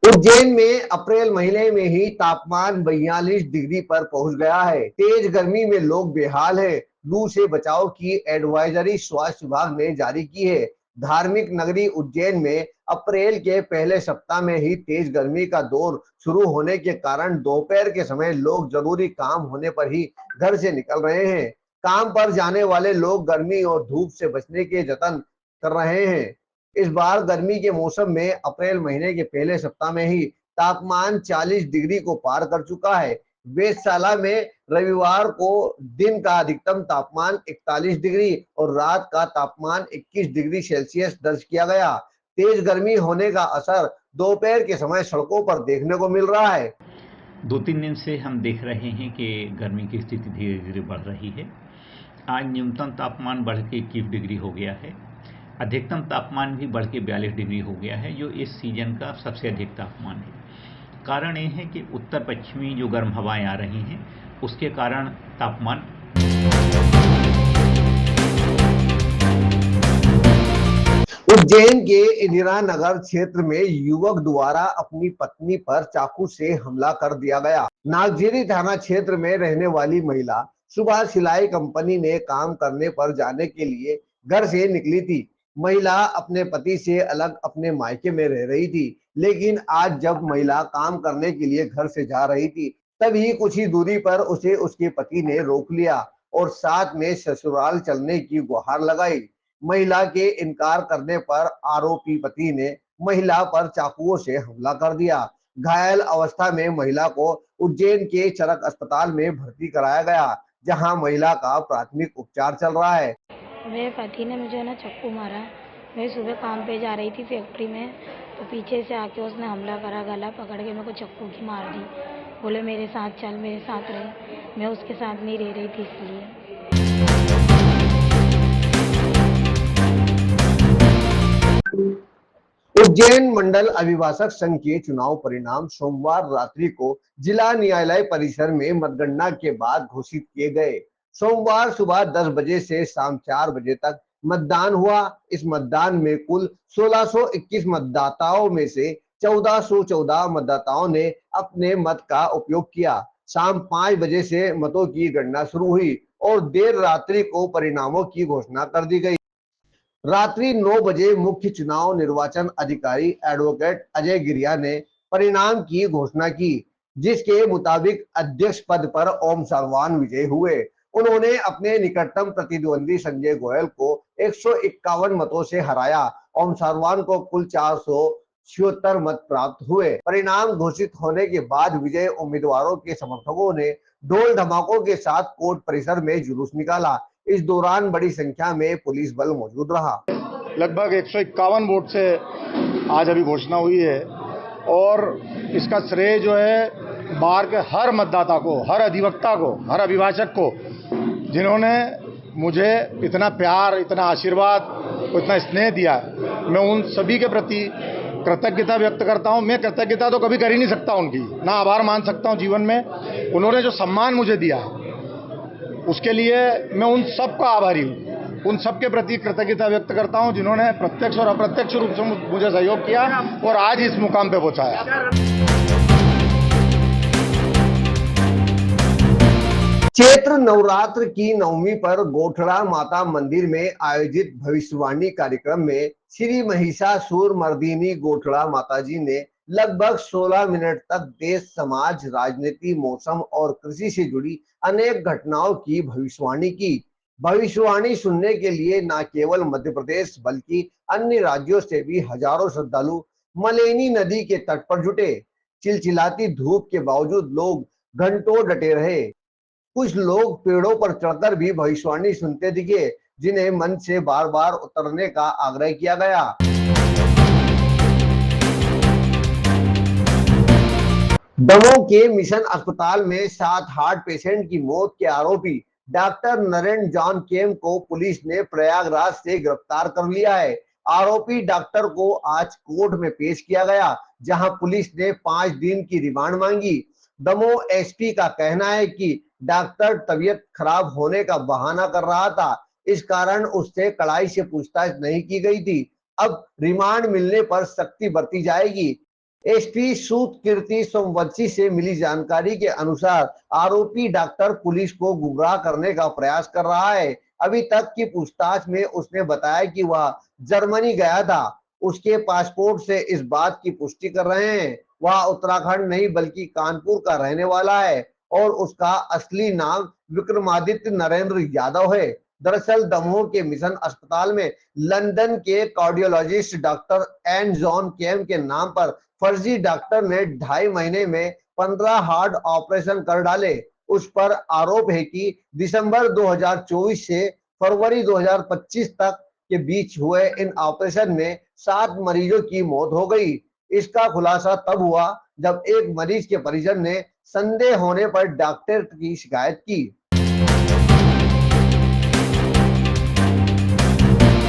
उज्जैन में अप्रैल महीने में ही तापमान 42 डिग्री पर पहुंच गया है। तेज गर्मी में लोग बेहाल है। लू से बचाव की एडवाइजरी स्वास्थ्य विभाग ने जारी की है। धार्मिक नगरी उज्जैन में अप्रैल के पहले सप्ताह में ही तेज गर्मी का दौर शुरू होने के कारण दोपहर के समय लोग जरूरी काम होने पर ही घर से निकल रहे हैं। काम पर जाने वाले लोग गर्मी और धूप से बचने के जतन कर रहे हैं। इस बार गर्मी के मौसम में अप्रैल महीने के पहले सप्ताह में ही तापमान 40 डिग्री को पार कर चुका है। वेधशाला में रविवार को दिन का अधिकतम तापमान 41 डिग्री और रात का तापमान 21 डिग्री सेल्सियस दर्ज किया गया। तेज गर्मी होने का असर दोपहर के समय सड़कों पर देखने को मिल रहा है। 2-3 दिन से हम देख रहे हैं कि गर्मी की स्थिति धीरे धीरे बढ़ रही है। आज न्यूनतम तापमान बढ़ के 21 डिग्री हो गया है। अधिकतम तापमान भी बढ़ के 42 डिग्री हो गया है, जो इस सीजन का सबसे अधिक तापमान है। कारण ये है कि उत्तर पश्चिमी जो गर्म हवाएं आ रही हैं, उसके कारण तापमान उज्जैन के इंदिरा नगर क्षेत्र में युवक द्वारा अपनी पत्नी पर चाकू से हमला कर दिया गया। नागझीरी थाना क्षेत्र में रहने वाली महिला सुबह सिलाई कंपनी में काम करने पर जाने के लिए घर से निकली थी। महिला अपने पति से अलग अपने मायके में रह रही थी, लेकिन आज जब महिला काम करने के लिए घर से जा रही थी, तभी कुछ ही दूरी पर उसे उसके पति ने रोक लिया और साथ में ससुराल चलने की गुहार लगाई। महिला के इनकार करने पर आरोपी पति ने महिला पर चाकुओं से हमला कर दिया। घायल अवस्था में महिला को उज्जैन के चरक अस्पताल में भर्ती कराया गया, जहां महिला का प्राथमिक उपचार चल रहा है। मेरे पति ने मुझे ना चाकू मारा। मैं सुबह काम पे जा रही थी फैक्ट्री में, तो पीछे से आके उसने हमला करा, गला पकड़ के मेरे को चाकू की मार दी। बोले मेरे साथ चल, मेरे साथ रह। मैं उसके साथ नहीं रह रही थी इसलिए। उज्जैन मंडल अभिभाषक संघ के चुनाव परिणाम सोमवार रात्रि को जिला न्यायालय परिसर में मतगणना के बाद घोषित किए गए। सोमवार सुबह 10 बजे से शाम 4 बजे तक मतदान हुआ। इस मतदान में कुल 1621 मतदाताओं में से 1414 मतदाताओं ने अपने मत का उपयोग किया। शाम 5 बजे से मतों की गणना शुरू हुई और देर रात्रि को परिणामों की घोषणा कर दी गई। रात्रि 9 बजे मुख्य चुनाव निर्वाचन अधिकारी एडवोकेट अजय गिरिया ने परिणाम की घोषणा की, जिसके मुताबिक अध्यक्ष पद पर ओम सारवान विजयी हुए। उन्होंने अपने निकटतम प्रतिद्वंदी संजय गोयल को 151 मतों से हराया। ओम सारवान को कुल 476 मत प्राप्त हुए। परिणाम घोषित होने के बाद विजयी उम्मीदवारों के समर्थकों ने ढोल धमाकों के साथ कोर्ट परिसर में जुलूस निकाला। इस दौरान बड़ी संख्या में पुलिस बल मौजूद रहा। लगभग 151 वोट से आज अभी घोषणा हुई है और इसका श्रेय जो है बाहर के हर मतदाता को, हर अधिवक्ता को, हर अभिभाषक को, जिन्होंने मुझे इतना प्यार, इतना आशीर्वाद, इतना स्नेह दिया। मैं उन सभी के प्रति कृतज्ञता व्यक्त करता हूं। मैं कृतज्ञता तो कभी कर ही नहीं सकता उनकी, ना आभार मान सकता हूं जीवन में। उन्होंने जो सम्मान मुझे दिया उसके लिए मैं उन सब का आभारी हूँ। उन सब के प्रति कृतज्ञता व्यक्त करता हूँ जिन्होंने प्रत्यक्ष और अप्रत्यक्ष रूप से मुझे सहयोग किया और आज इस मुकाम पे पहुंचाया। चैत्र नवरात्र की नवमी पर गोठड़ा माता मंदिर में आयोजित भविष्यवाणी कार्यक्रम में श्री महिषासुर मर्दिनी गोठड़ा माताजी ने लगभग 16 मिनट तक देश, समाज, राजनीति, मौसम और कृषि से जुड़ी अनेक घटनाओं की भविष्यवाणी की। भविष्यवाणी सुनने के लिए न केवल मध्य प्रदेश बल्कि अन्य राज्यों से भी हजारों श्रद्धालु मलेनी नदी के तट पर जुटे। चिलचिलाती धूप के बावजूद लोग घंटों डटे रहे। कुछ लोग पेड़ों पर चढ़कर भी भविष्यवाणी सुनते दिखे, जिन्हें मन से बार बार उतरने का आग्रह किया गया। दमोह के मिशन अस्पताल में 7 हार्ट पेशेंट की मौत के आरोपी डॉक्टर नरेंद्र जॉन केम को पुलिस ने प्रयागराज से गिरफ्तार कर लिया है। आरोपी डॉक्टर को आज कोर्ट में पेश किया गया, जहां पुलिस ने 5 दिन की रिमांड मांगी। दमोह एसपी का कहना है कि डॉक्टर तबीयत खराब होने का बहाना कर रहा था, इस कारण उससे कड़ाई से पूछताछ नहीं की गई थी। अब रिमांड मिलने पर सख्ती बरती जाएगी। एसपी सूत कीर्ति सोमवंशी से मिली जानकारी के अनुसार आरोपी डॉक्टर पुलिस को गुमराह करने का प्रयास कर रहा है। अभी तक की पूछताछ में उसने बताया कि वह जर्मनी गया था। उसके पासपोर्ट से इस बात की पुष्टि कर रहे हैं वह उत्तराखंड नहीं बल्कि कानपुर का रहने वाला है और उसका असली नाम विक्रमादित्य नरेंद्र यादव है। दरअसल दमोह के मिशन अस्पताल में लंदन के कार्डियोलॉजिस्ट डॉक्टर एन जॉन केम के नाम पर फर्जी डॉक्टर ने 2.5 महीने में 15 हार्ट ऑपरेशन कर डाले। उस पर आरोप है कि दिसंबर 2024 से फरवरी 2025 तक के बीच हुए इन ऑपरेशन में 7 मरीजों की मौत हो गई। इसका खुलासा तब हुआ जब एक मरीज के परिजन ने संदेह होने पर डॉक्टर की शिकायत की।